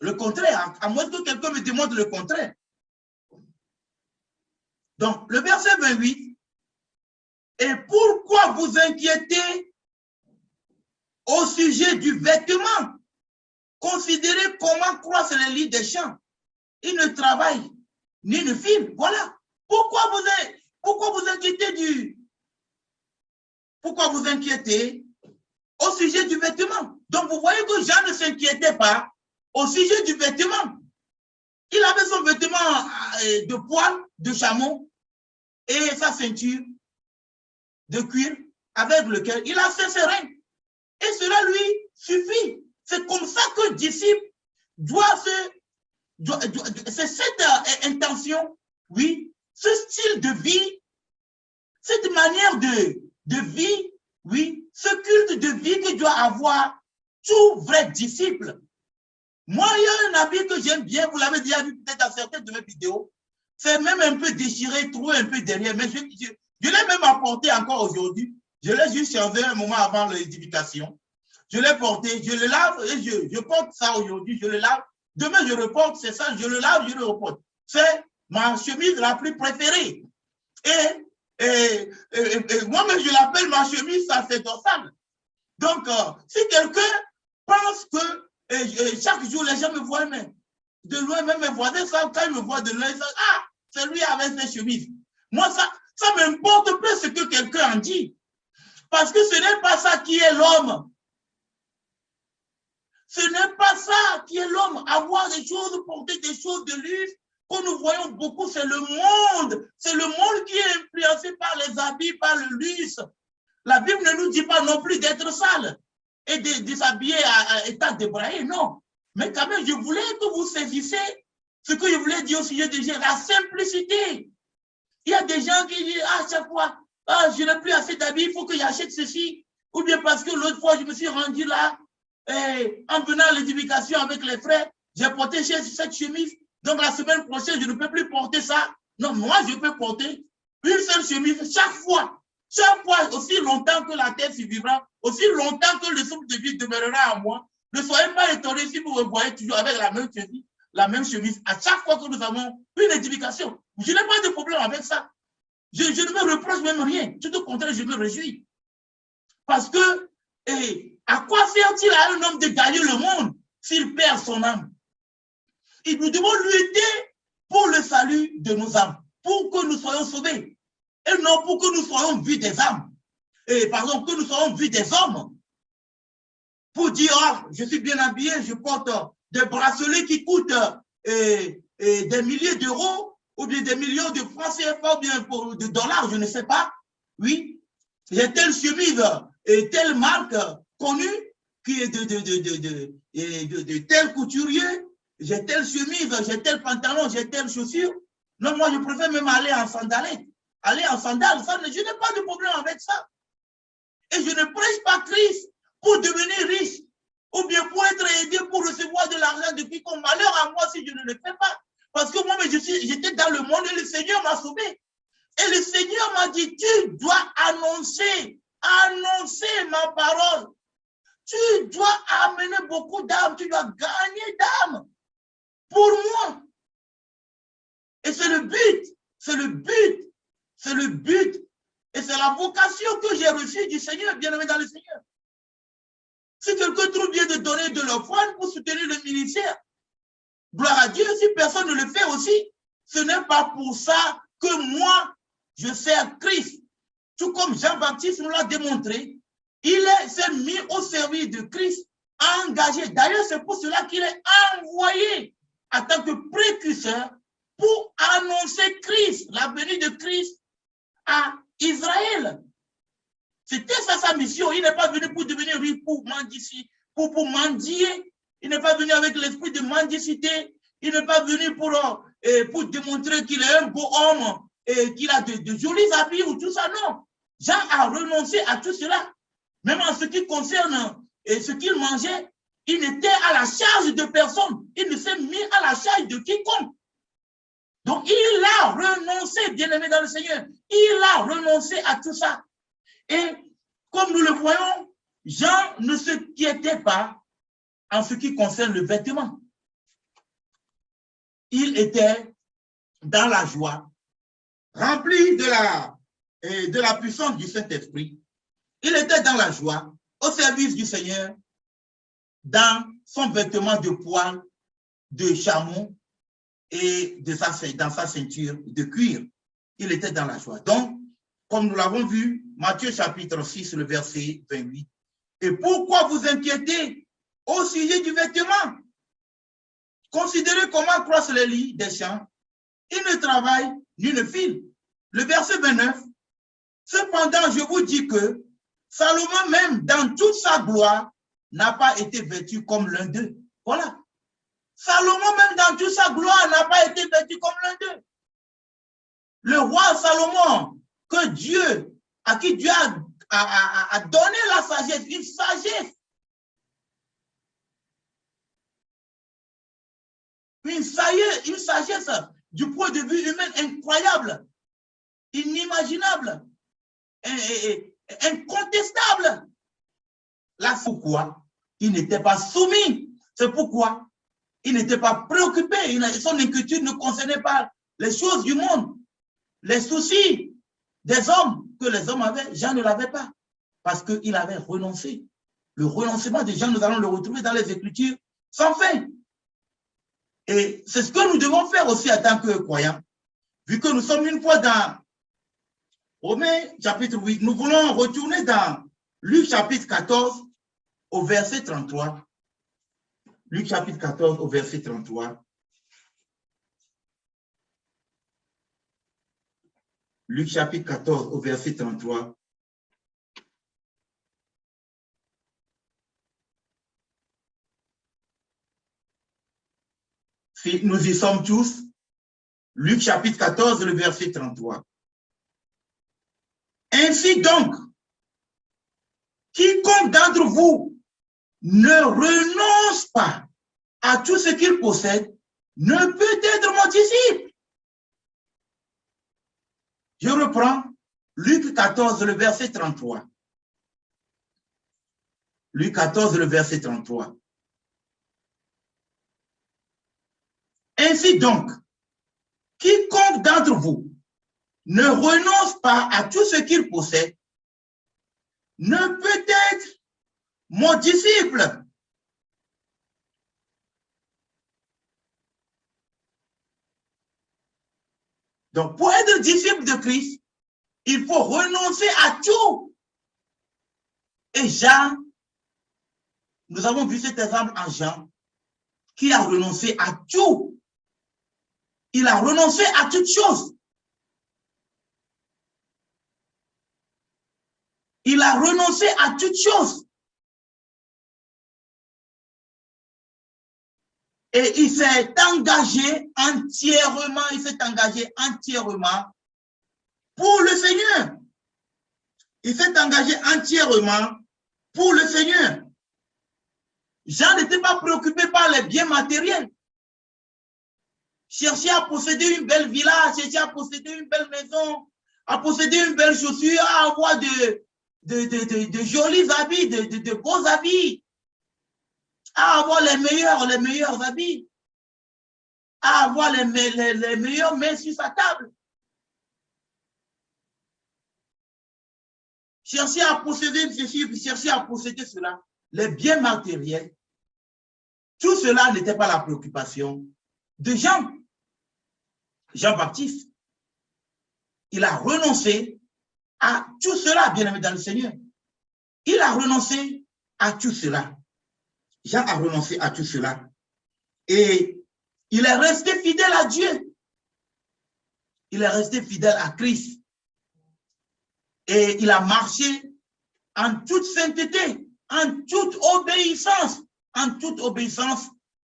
Le contraire, à moins que quelqu'un me démontre le contraire. Donc, le verset 28, et pourquoi vous inquiétez au sujet du vêtement? Considérez comment croissent les lits des champs. Ils ne travaillent ni ne filent. Voilà. Pourquoi vous inquiétez Pourquoi vous inquiétez au sujet du vêtement? Donc, vous voyez que Jean ne s'inquiétait pas au sujet du vêtement. Il avait son vêtement de poil, de chameau, et sa ceinture de cuir avec lequel il a ses sereins. Et cela lui suffit. C'est comme ça que le disciple c'est cette intention, oui, ce style de vie, cette manière de vie, oui, ce culte de vie que doit avoir tout vrai disciple. Moi, il y a un habit que j'aime bien, vous l'avez déjà vu peut-être dans certaines de mes vidéos, c'est même un peu déchiré, trouvé un peu derrière, mais je l'ai même apporté encore aujourd'hui. Je l'ai juste changé un moment avant l'édification. Je l'ai porté, je le lave et je porte ça aujourd'hui, je le lave. Demain, je reporte, c'est ça, je le lave, je le reporte. C'est ma chemise la plus préférée. Et moi-même, je l'appelle ma chemise sacerdotale. Donc, si quelqu'un pense que chaque jour, les gens me voient même, de loin, même mes voisins, quand ils me voient de loin, ils disent, ah, c'est lui avec ses chemises. Moi, ça m'importe peu ce que quelqu'un en dit. Parce que ce n'est pas ça qui est l'homme. Ce n'est pas ça qui est l'homme. Avoir des choses, porter des choses de luxe, que nous voyons beaucoup, c'est le monde. C'est le monde qui est influencé par les habits, par le luxe. La Bible ne nous dit pas non plus d'être sale et de s'habiller à état débraillé, non. Mais quand même, je voulais que vous saisissiez ce que je voulais dire au sujet de Dieu, la simplicité. Il y a des gens qui disent à chaque fois, ah, je n'ai plus assez d'habits, il faut que j'achète ceci. Ou bien parce que l'autre fois, je me suis rendu là, et en venant à l'éducation avec les frères, j'ai porté cette chemise. Donc la semaine prochaine, je ne peux plus porter ça. Non, moi, je peux porter une seule chemise chaque fois, aussi longtemps que la terre survivra, aussi longtemps que le souffle de vie demeurera en moi. Ne soyez pas étonnés si vous me voyez toujours avec la même chemise à chaque fois que nous avons une éducation. Je n'ai pas de problème avec ça. Je ne me reproche même rien. Tout au contraire, je me réjouis. Parce que, à quoi sert-il à un homme de gagner le monde s'il perd son âme? Et nous devons lutter pour le salut de nos âmes, pour que nous soyons sauvés, et non pour que nous soyons vus des âmes. Pardon, que nous soyons vus des hommes. Pour dire, ah, je suis bien habillé, je porte des bracelets qui coûtent des milliers d'euros, ou bien des millions de francs CFA, ou bien de dollars, je ne sais pas. Oui, j'ai telle chemise et telle marque connue qui est de tel couturier, j'ai telle chemise, j'ai tel pantalon, j'ai telle chaussure. Non, moi, je préfère même aller en sandales. Aller en sandales, ça, je n'ai pas de problème avec ça. Et je ne prêche pas Christ pour devenir riche, ou bien pour être aidé pour recevoir de l'argent de quiconque. Malheur à moi si je ne le fais pas. Parce que moi, j'étais dans le monde et le Seigneur m'a sauvé. Et le Seigneur m'a dit, tu dois annoncer ma parole. Tu dois amener beaucoup d'âmes, tu dois gagner d'âmes pour moi. Et c'est le but, c'est le but, c'est le but. Et c'est la vocation que j'ai reçue du Seigneur, bien-aimé dans le Seigneur. Si quelqu'un trouve bien de donner de l'offrande pour soutenir le ministère, gloire à Dieu, si personne ne le fait aussi, ce n'est pas pour ça que moi, je sers Christ. Tout comme Jean-Baptiste nous l'a démontré, il s'est mis au service de Christ, engagé. D'ailleurs, c'est pour cela qu'il est envoyé en tant que précurseur pour annoncer Christ, la venue de Christ à Israël. C'était ça sa mission. Il n'est pas venu pour devenir riche, pour mendier. Il n'est pas venu avec l'esprit de mendicité. Il n'est pas venu pour démontrer qu'il est un beau homme et qu'il a de jolis habits ou tout ça. Non. Jean a renoncé à tout cela. Même en ce qui concerne ce qu'il mangeait, il n'était à la charge de personne. Il ne s'est mis à la charge de quiconque. Donc, il a renoncé, bien-aimé dans le Seigneur. Il a renoncé à tout ça. Et comme nous le voyons, Jean ne s'inquiétait pas en ce qui concerne le vêtement. Il était dans la joie, rempli de la puissance du Saint-Esprit. Il était dans la joie, au service du Seigneur, dans son vêtement de poil, de chameau et dans sa ceinture de cuir. Il était dans la joie. Donc, comme nous l'avons vu, Matthieu chapitre 6, le verset 28. Et pourquoi vous inquiétez au sujet du vêtement? Considérez comment croissent les lits des champs. Ils ne travaillent ni ne filent. Le verset 29. Cependant, je vous dis que Salomon, même dans toute sa gloire, n'a pas été vêtu comme l'un d'eux. Voilà. Salomon, même dans toute sa gloire, n'a pas été vêtu comme l'un d'eux. Le roi Salomon, à qui Dieu a donné la sagesse, une sagesse du point de vue humain incroyable, inimaginable, incontestable. Là, c'est pourquoi il n'était pas soumis. C'est pourquoi il n'était pas préoccupé. Son inquiétude ne concernait pas les choses du monde, les soucis des hommes que les hommes avaient. Jean ne l'avait pas parce qu'il avait renoncé. Le renoncement de Jean, nous allons le retrouver dans les Écritures sans fin. Et c'est ce que nous devons faire aussi en tant que croyants. Vu que nous sommes une fois dans Romains chapitre 8, nous voulons retourner dans Luc chapitre 14 au verset 33. Luc chapitre 14 au verset 33. Luc chapitre 14 au verset 33. Si nous y sommes tous, Luc chapitre 14, le verset 33. Ainsi donc, quiconque d'entre vous ne renonce pas à tout ce qu'il possède ne peut être mon disciple. Je reprends Luc 14, le verset 33. Luc 14, le verset 33. Ainsi donc, quiconque d'entre vous ne renonce pas à tout ce qu'il possède ne peut être mon disciple. Donc, pour être disciple de Christ, il faut renoncer à tout. Et Jean, nous avons vu cet exemple en Jean, qui a renoncé à tout. Il a renoncé à toutes choses. Il a renoncé à toutes choses. Et il s'est engagé entièrement pour le Seigneur. Il s'est engagé entièrement pour le Seigneur. Jean n'était pas préoccupé par les biens matériels. Chercher à posséder une belle villa, chercher à posséder une belle maison, à posséder une belle chaussure, à avoir de jolis habits, de beaux habits, à avoir les meilleurs habits, à avoir les meilleures mains sur sa table. Chercher à posséder ceci, chercher à posséder cela. Les biens matériels, tout cela n'était pas la préoccupation de Jean-Baptiste. Il a renoncé à tout cela, bien aimé dans le Seigneur. Il a renoncé à tout cela. Jean a renoncé à tout cela. Et il est resté fidèle à Dieu. Il est resté fidèle à Christ. Et il a marché en toute sainteté, en toute obéissance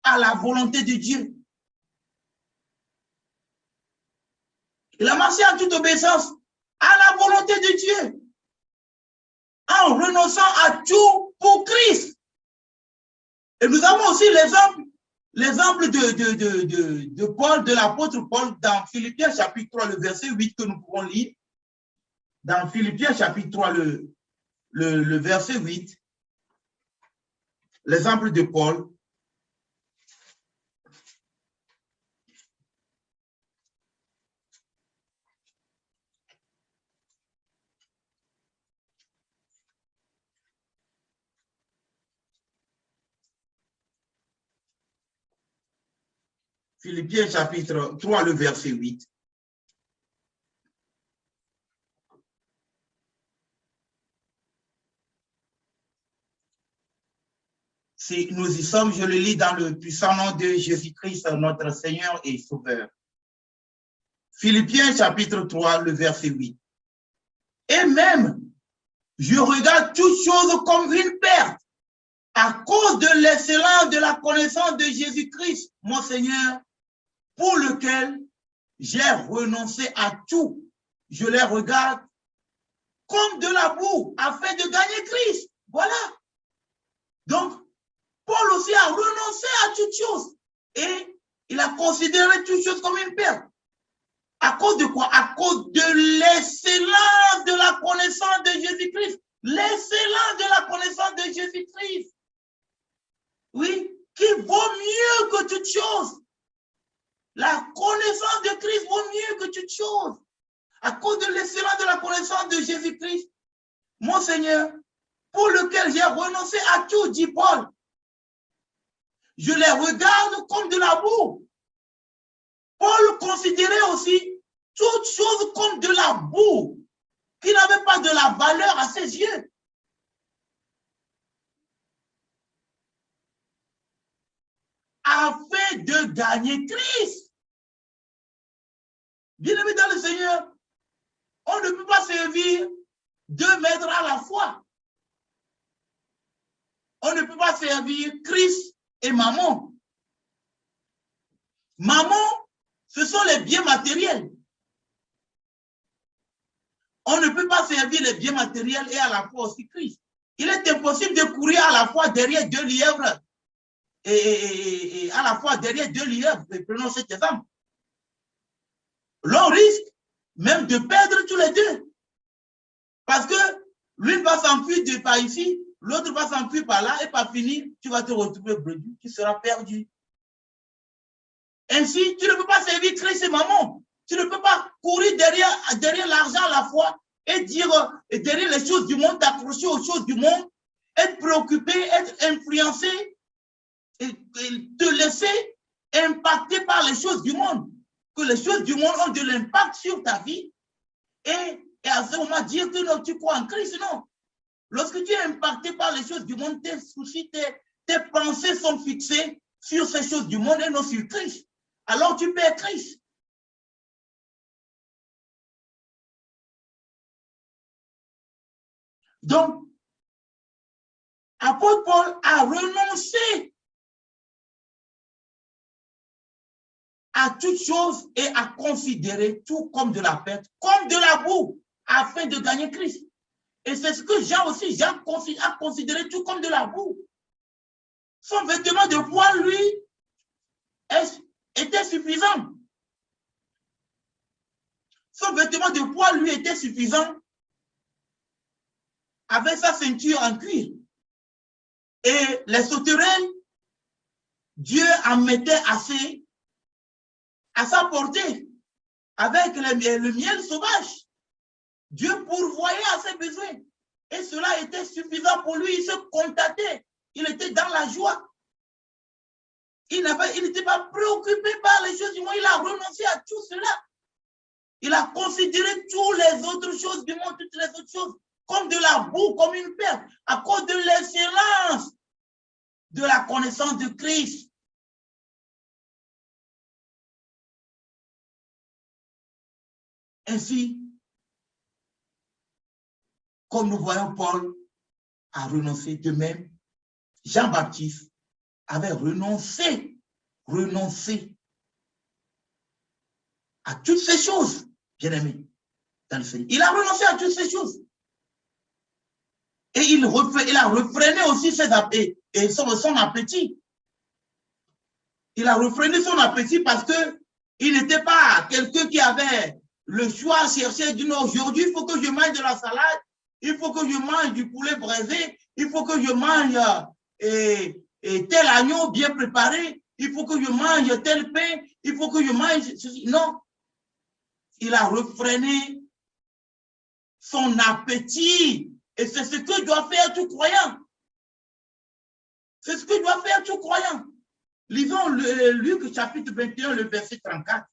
à la volonté de Dieu. Il a marché en toute obéissance à la volonté de Dieu, en renonçant à tout pour Christ. Et nous avons aussi l'exemple de Paul, de l'apôtre Paul, dans Philippiens chapitre 3, le verset 8 que nous pouvons lire. Dans Philippiens chapitre 3, le verset 8, l'exemple de Paul. Philippiens chapitre 3, le verset 8. Si nous y sommes, je le lis dans le puissant nom de Jésus-Christ, notre Seigneur et Sauveur. Philippiens chapitre 3, le verset 8. Et même, je regarde toutes choses comme une perte à cause de l'excellence de la connaissance de Jésus-Christ, mon Seigneur, pour lequel j'ai renoncé à tout. Je les regarde comme de la boue afin de gagner Christ. Voilà. Donc, Paul aussi a renoncé à toutes choses et il a considéré toutes choses comme une perte. À cause de quoi? À cause de l'excellence de la connaissance de Jésus-Christ. L'excellence de la connaissance de Jésus-Christ. Oui, qui vaut mieux que toutes choses. La connaissance de Christ vaut mieux que toutes choses. À cause de l'excellence de la connaissance de Jésus-Christ, mon Seigneur, pour lequel j'ai renoncé à tout, dit Paul. Je les regarde comme de la boue. Paul considérait aussi toutes choses comme de la boue, qui n'avait pas de la valeur à ses yeux. Afin de gagner Christ. Bien-aimé dans le Seigneur, on ne peut pas servir 2 maîtres à la fois. On ne peut pas servir Christ et maman. Maman, ce sont les biens matériels. on ne peut pas servir les biens matériels et à la fois aussi Christ. Il est impossible de courir à la fois derrière 2 lièvres et à la fois derrière 2 lièvres. Prenons cet exemple. L'on risque même de perdre tous les deux. Parce que l'une va s'enfuir de par ici, l'autre va s'enfuir par là, et par finir, tu vas te retrouver brebis, tu seras perdu. Ainsi, tu ne peux pas servir Christ et maman. Tu ne peux pas courir derrière l'argent à la fois et dire derrière les choses du monde, t'accrocher aux choses du monde, être préoccupé, être influencé et te laisser impacter par les choses du monde. Que les choses du monde ont de l'impact sur ta vie et à ce moment dire que non, tu crois en Christ, non. Lorsque tu es impacté par les choses du monde, tes soucis, tes pensées sont fixées sur ces choses du monde et non sur Christ. Alors tu perds Christ. Donc, apôtre Paul a renoncé à toutes choses et à considérer tout comme de la perte, comme de la boue, afin de gagner Christ. Et c'est ce que Jean aussi, Jean a considéré tout comme de la boue. Son vêtement de poil, lui, était suffisant. Son vêtement de poil, lui, était suffisant avec sa ceinture en cuir. Et les sauterelles, Dieu en mettait assez à sa portée, avec le miel sauvage. Dieu pourvoyait à ses besoins. Et cela était suffisant pour lui. Il se contentait. Il était dans la joie. Il n'était pas préoccupé par les choses du monde. Il a renoncé à tout cela. Il a considéré toutes les autres choses du monde, toutes les autres choses, comme de la boue, comme une perte, à cause de l'excellence de la connaissance de Christ. Ainsi, comme nous voyons, Paul a renoncé. De même, Jean-Baptiste avait renoncé à toutes ces choses, bien-aimés, dans le Seigneur. Il a renoncé à toutes ces choses. Et il a refréné aussi son appétit. Il a refréné son appétit parce qu'il n'était pas quelqu'un qui avait le choix à chercher du nord. Aujourd'hui, il faut que je mange de la salade, il faut que je mange du poulet braisé, il faut que je mange tel agneau bien préparé, il faut que je mange tel pain, il faut que je mange ceci. Non. Il a refréné son appétit. Et c'est ce que doit faire tout croyant. C'est ce que doit faire tout croyant. Lisons Luc chapitre 21, le verset 34.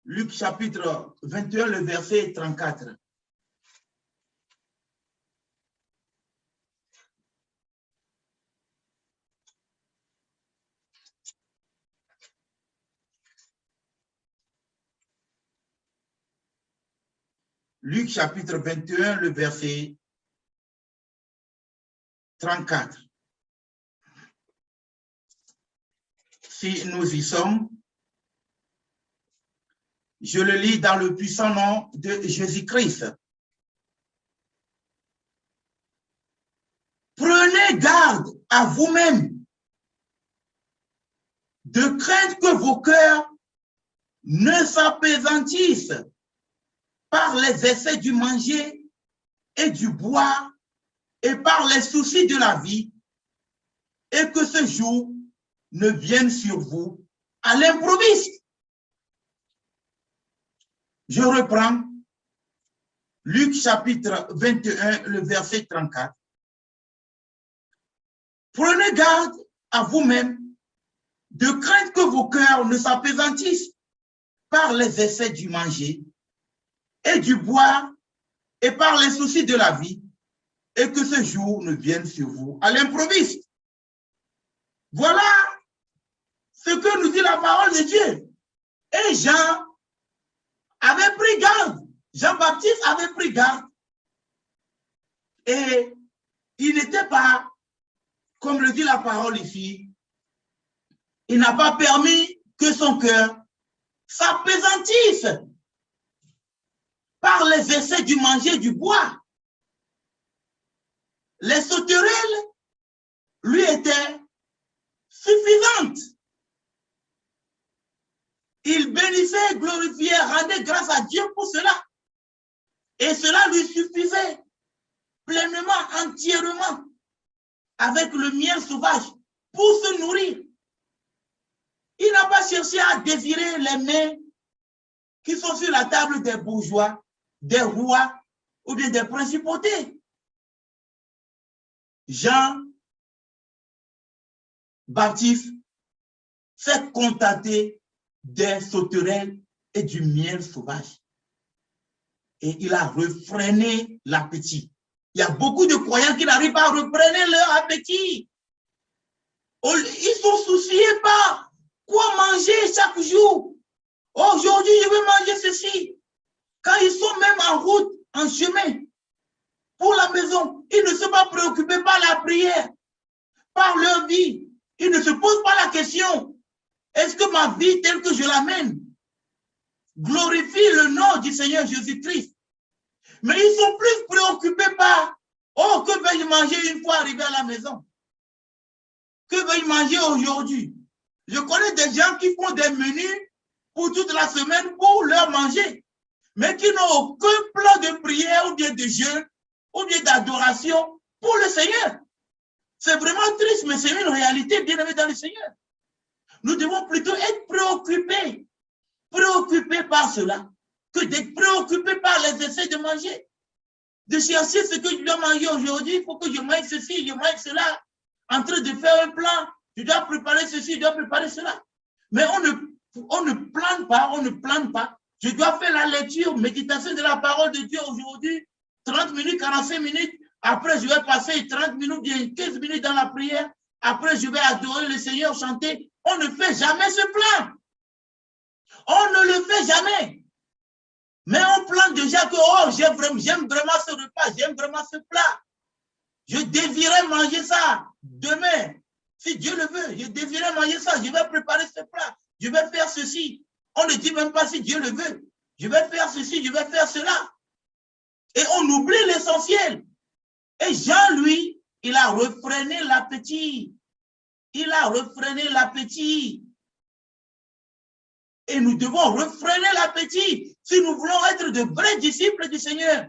Luc chapitre 21, le verset 34. Luc chapitre 21, le verset 34. Si nous y sommes, je le lis dans le puissant nom de Jésus-Christ. Prenez garde à vous-même, de crainte que vos cœurs ne s'apesantissent par les essais du manger et du boire et par les soucis de la vie, et que ce jour ne vienne sur vous à l'improviste. Je reprends Luc chapitre 21, le verset 34. Prenez garde à vous-même, de crainte que vos cœurs ne s'apesantissent par les essais du manger et du boire et par les soucis de la vie, et que ce jour ne vienne sur vous à l'improviste. Voilà ce que nous dit la parole de Dieu. Et Jean avait pris garde. Jean-Baptiste avait pris garde. Et il n'était pas, comme le dit la parole ici, il n'a pas permis que son cœur s'appesantisse par les essais du manger du bois. Les sauterelles lui étaient suffisantes. Il bénissait, glorifiait, rendait grâce à Dieu pour cela. Et cela lui suffisait pleinement, entièrement, avec le miel sauvage, pour se nourrir. Il n'a pas cherché à désirer les mets qui sont sur la table des bourgeois, des rois ou bien des principautés. Jean-Baptiste s'est contenté des sauterelles et du miel sauvage. Et il a refréné l'appétit. Il y a beaucoup de croyants qui n'arrivent pas à refréner leur appétit. Ils ne sont souciés par quoi manger chaque jour. Aujourd'hui, je veux manger ceci. Quand ils sont même en route, en chemin, pour la maison, ils ne sont pas préoccupés par la prière, par leur vie. Ils ne se posent pas la question, est-ce que ma vie telle que je l'amène glorifie le nom du Seigneur Jésus-Christ? Mais ils sont plus préoccupés par, oh, que vais-je manger une fois arrivé à la maison? Que vais-je manger aujourd'hui? Je connais des gens qui font des menus pour toute la semaine pour leur manger, mais qui n'ont aucun plan de prière ou bien de jeûne ou bien d'adoration pour le Seigneur. C'est vraiment triste, mais c'est une réalité bien aimée dans le Seigneur. Nous devons plutôt être préoccupés par cela, que d'être préoccupés par les essais de manger. De chercher ce que je dois manger aujourd'hui, il faut que je mange ceci, je mange cela, en train de faire un plan, je dois préparer ceci, je dois préparer cela. Mais on ne plane pas. Je dois faire la lecture, méditation de la parole de Dieu aujourd'hui, 30 minutes, 45 minutes. Après, je vais passer 30 minutes, bien 15 minutes dans la prière. Après, je vais adorer le Seigneur, chanter. On ne fait jamais ce plan. On ne le fait jamais. Mais on plane déjà que, oh, j'aime vraiment ce repas, j'aime vraiment ce plat. Je désirais manger ça demain. Si Dieu le veut, je désirais manger ça. Je vais préparer ce plat. Je vais faire ceci. On ne dit même pas si Dieu le veut. Je vais faire ceci, je vais faire cela. Et on oublie l'essentiel. Et Jean, lui, il a refréné l'appétit. Il a refréné l'appétit. Et nous devons refréner l'appétit si nous voulons être de vrais disciples du Seigneur.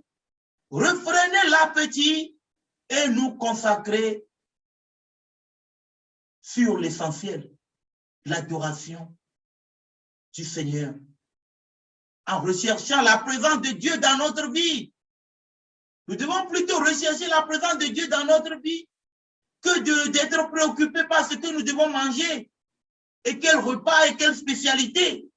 Refréner l'appétit et nous consacrer sur l'essentiel, l'adoration du Seigneur, en recherchant la présence de Dieu dans notre vie. Nous devons plutôt rechercher la présence de Dieu dans notre vie que d'être préoccupés par ce que nous devons manger et quel repas et quelle spécialité.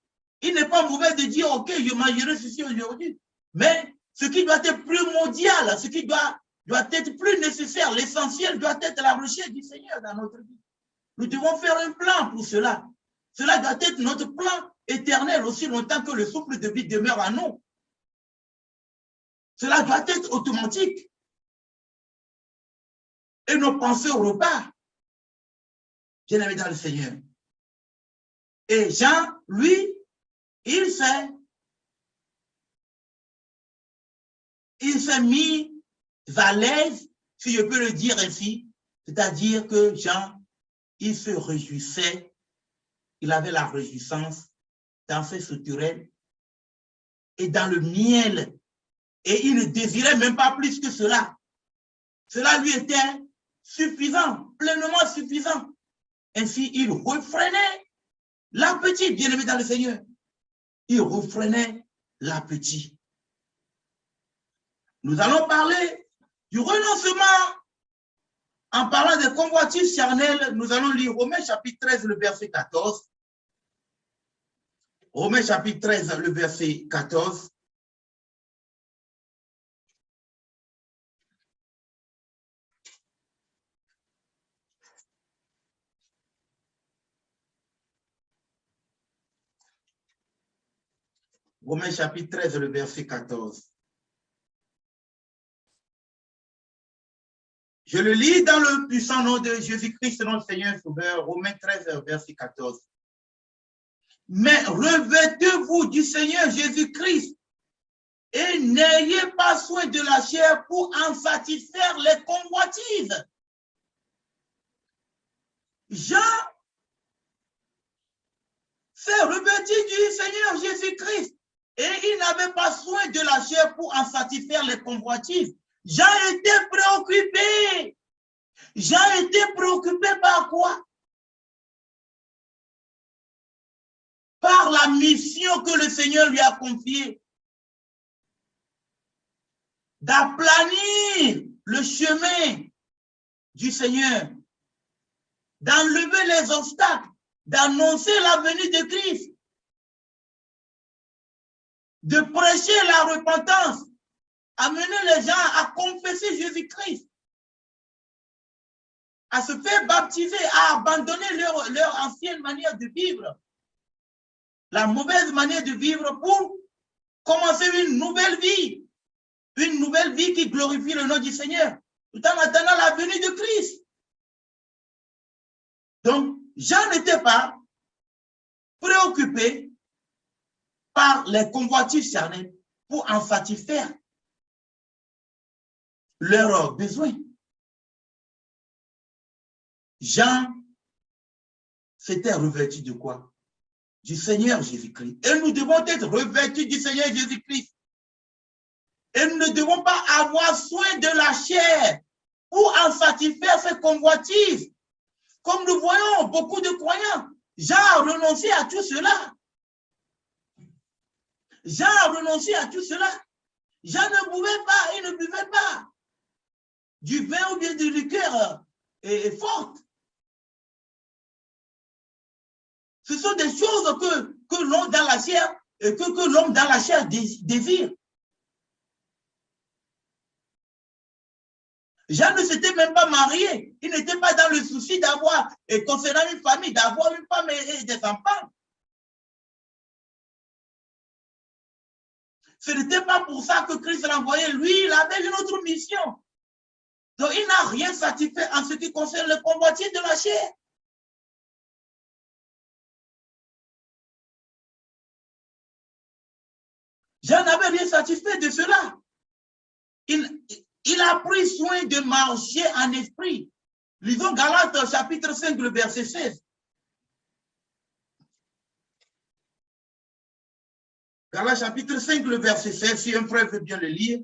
Il n'est pas mauvais de dire, ok, je mangerai ceci aujourd'hui, mais ce qui doit être primordial, ce qui doit être plus nécessaire, l'essentiel doit être la recherche du Seigneur dans notre vie. Nous devons faire un plan pour cela. Cela doit être notre plan éternel aussi longtemps que le souffle de vie demeure en nous. Cela doit être automatique. Et nos pensées au repas, bien aimé dans le Seigneur. Et Jean, lui, il s'est mis à l'aise, si je peux le dire ainsi, c'est-à-dire que Jean, il se réjouissait, il avait la réjouissance dans ses sauterelles et dans le miel, et il ne désirait même pas plus que cela. Cela lui était suffisant, pleinement suffisant. Ainsi, il refrénait l'appétit, bien-aimé dans le Seigneur. Il refrénait l'appétit. Nous allons parler du renoncement. En parlant des convoitises charnelles, nous allons lire Romains chapitre 13, le verset 14. Romains chapitre 13, le verset 14. Romains chapitre 13, le verset 14. Je le lis dans le puissant nom de Jésus-Christ, notre Seigneur Sauveur, Romains 13, verset 14. mais revêtez-vous du Seigneur Jésus-Christ et n'ayez pas soin de la chair pour en satisfaire les convoitises. Jean s'est revêtu du Seigneur Jésus-Christ et il n'avait pas soin de la chair pour en satisfaire les convoitises. Jean était préoccupé. Jean était préoccupé par quoi? Par la mission que le Seigneur lui a confiée. D'aplanir le chemin du Seigneur. D'enlever les obstacles. D'annoncer la venue de Christ. De prêcher la repentance. Amener les gens à confesser Jésus-Christ. À se faire baptiser, à abandonner leur ancienne manière de vivre. La mauvaise manière de vivre pour commencer une nouvelle vie. Une nouvelle vie qui glorifie le nom du Seigneur. Tout en attendant la venue de Christ. Donc, Jean n'était pas préoccupé par les convoitises charnelles pour en satisfaire leurs besoins. Jean s'était revêtu de quoi? Du Seigneur Jésus-Christ. Et nous devons être revêtus du Seigneur Jésus-Christ. Et nous ne devons pas avoir soin de la chair pour en satisfaire ses convoitises. Comme nous voyons beaucoup de croyants, Jean a renoncé à tout cela. Jean a renoncé à tout cela. Jean ne pouvait pas, il ne buvait pas du vin ou bien de liqueur forte. Ce sont des choses que l'homme dans la chair, que l'homme dans la chair désire. Jean ne s'était même pas marié. Il n'était pas dans le souci d'avoir, concernant une famille, d'avoir une femme et des enfants. Ce n'était pas pour ça que Christ l'a envoyé. Lui, il avait une autre mission. Donc, il n'a rien satisfait en ce qui concerne le convoitier de la chair. Jean n'avait rien satisfait de cela. Il a pris soin de marcher en esprit. Lisons Galates chapitre 5, le verset 16. Galates chapitre 5, le verset 16, si un frère veut bien le lire.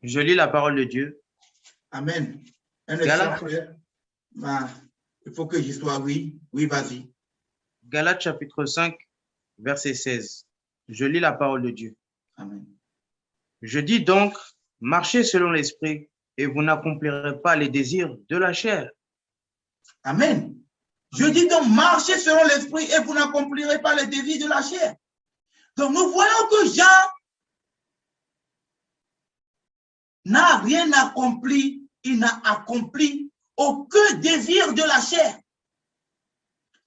Je lis la parole de Dieu. Amen. Un instant, frère. Il faut que j'y sois, oui. Oui, vas-y. Galates chapitre 5, verset 16. Je lis la parole de Dieu. Amen. Je dis donc, marchez selon l'esprit et vous n'accomplirez pas les désirs de la chair. Amen. Je dis donc, marchez selon l'esprit et vous n'accomplirez pas les désirs de la chair. Donc, nous voyons que Jean n'a rien accompli. Il n'a accompli aucun désir de la chair.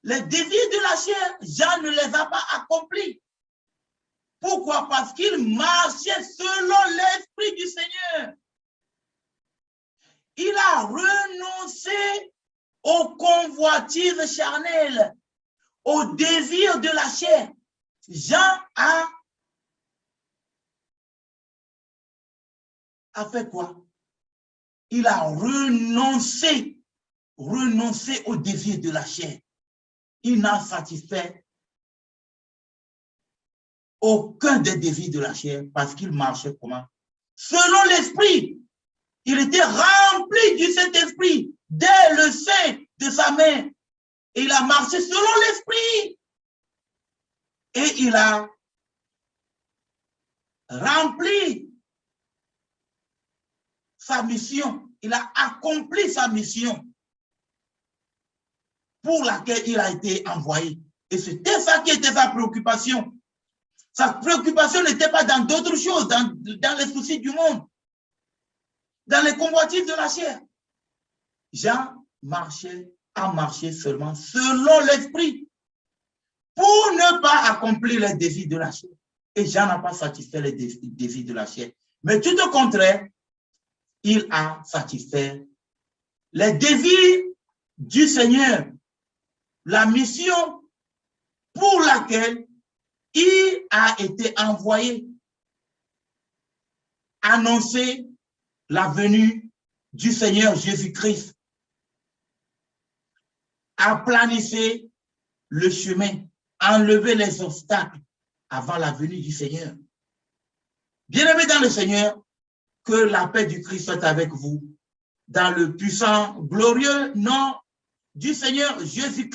Les désirs de la chair, Jean ne les a pas accomplis. Pourquoi? Parce qu'il marchait selon l'esprit du Seigneur. Il a renoncé aux convoitises charnelles, aux désirs de la chair. Jean a fait quoi? Il a renoncé aux désirs de la chair. Il n'a satisfait aucun des désirs de la chair parce qu'il marchait comment? Selon l'esprit. Il était rempli du Saint-Esprit dès le sein de sa mère. Et il a marché selon l'esprit. Et il a rempli sa mission. Il a accompli sa mission pour laquelle il a été envoyé. Et c'était ça qui était sa préoccupation. Sa préoccupation n'était pas dans d'autres choses, dans les soucis du monde, dans les convoitises de la chair. Jean a marché seulement selon l'esprit pour ne pas accomplir les désirs de la chair. et Jean n'a pas satisfait les désirs de la chair. Mais tout au contraire, il a satisfait les désirs du Seigneur, la mission pour laquelle il a été envoyé, annoncer la venue du Seigneur Jésus-Christ, aplanissez le chemin, enlever les obstacles avant la venue du Seigneur. Bien-aimés dans le Seigneur, que la paix du Christ soit avec vous, dans le puissant, glorieux nom du Seigneur Jésus-Christ.